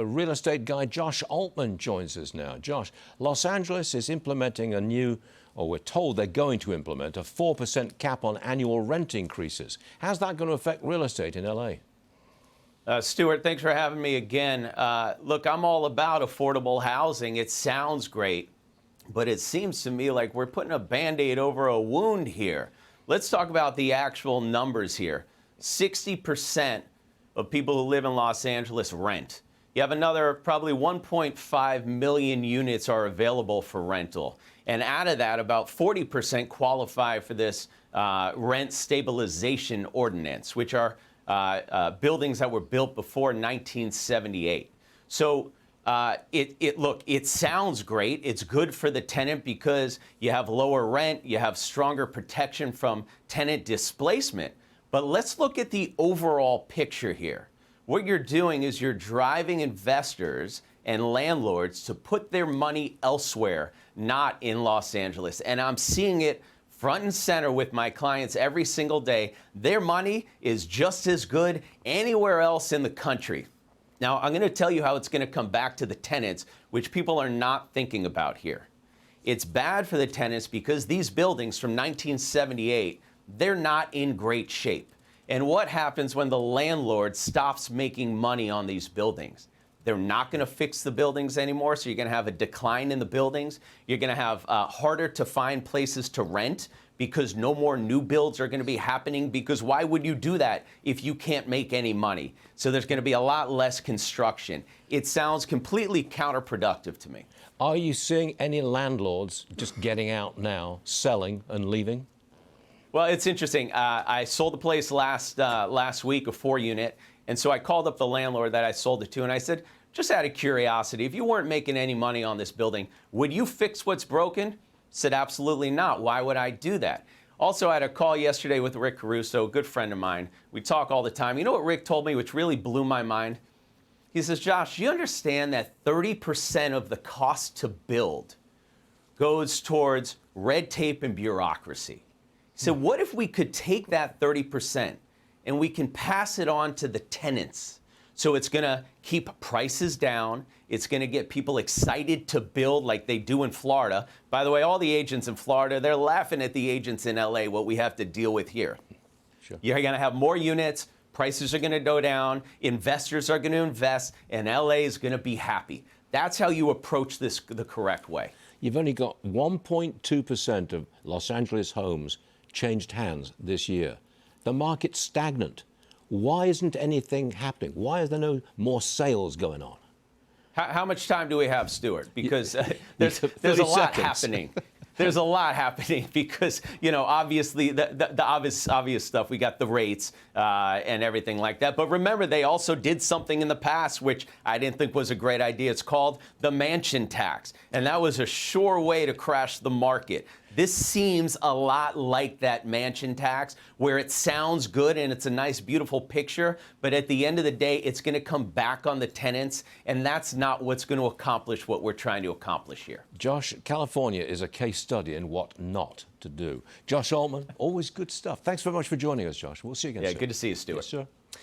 real estate guy Josh Altman joins us now. Josh, Los Angeles is implementing a new, or we're told they're going to implement, a 4% cap on annual rent increases. How's that going to affect real estate in L.A.? Stuart, thanks for having me again. Look, I'm all about affordable housing. It sounds great, but it seems to me like we're putting a Band-Aid over a wound here. Let's talk about the actual numbers here. 60% of people who live in Los Angeles rent. You have another probably 1.5 million units are available for rental. And out of that, about 40% qualify for this rent stabilization ordinance, which are buildings that were built before 1978. So it sounds great. It's good for the tenant because you have lower rent, you have stronger protection from tenant displacement. But let's look at the overall picture here. What you're doing is you're driving investors and landlords to put their money elsewhere, not in Los Angeles. And I'm seeing it front and center with my clients every single day. Their money is just as good anywhere else in the country. Now, I'm going to tell you how it's going to come back to the tenants, which people are not thinking about here. It's bad for the tenants because these buildings from 1978, they're not in great shape. And what happens when the landlord stops making money on these buildings? They're not going to fix the buildings anymore, so you're going to have a decline in the buildings. You're going to have harder to find places to rent because no more new builds are going to be happening, because why would you do that if you can't make any money? So there's going to be a lot less construction. It sounds completely counterproductive to me. Are you seeing any landlords just getting out now, selling and leaving? Well, it's interesting. I sold the place last week, a 4-unit, and so I called up the landlord that I sold it to, and I said, just out of curiosity, if you weren't making any money on this building, would you fix what's broken? He said, absolutely not. Why would I do that? Also, I had a call yesterday with Rick Caruso, a good friend of mine. We talk all the time. You know what Rick told me, which really blew my mind? He says, Josh, you understand that 30% of the cost to build goes towards red tape and bureaucracy. He said, what if we could take that 30% and we can pass it on to the tenants? So it's going to keep prices down. It's going to get people excited to build like they do in Florida. By the way, all the agents in Florida, they're laughing at the agents in LA, what we have to deal with here. Sure. You're going to have more units. Prices are going to go down. Investors are going to invest, and LA is going to be happy. That's how you approach this the correct way. You've only got 1.2% of Los Angeles homes changed hands this year. The market's stagnant. Why isn't anything happening? Why are there no more sales going on? How much time do we have, Stuart? Because there's a lot happening. There's a lot happening because, you know, obviously the obvious stuff, we got the rates and everything like that. But remember, they also did something in the past, which I didn't think was a great idea. It's called the mansion tax. And that was a sure way to crash the market. This seems a lot like that mansion tax, where it sounds good and it's a nice, beautiful picture, but at the end of the day, it's going to come back on the tenants, and that's not what's going to accomplish what we're trying to accomplish here. Josh, California is a case study in what not to do. Josh Altman, always good stuff. Thanks very much for joining us, Josh. We'll see you again soon. Yeah, good to see you, Stuart. Yes, sir.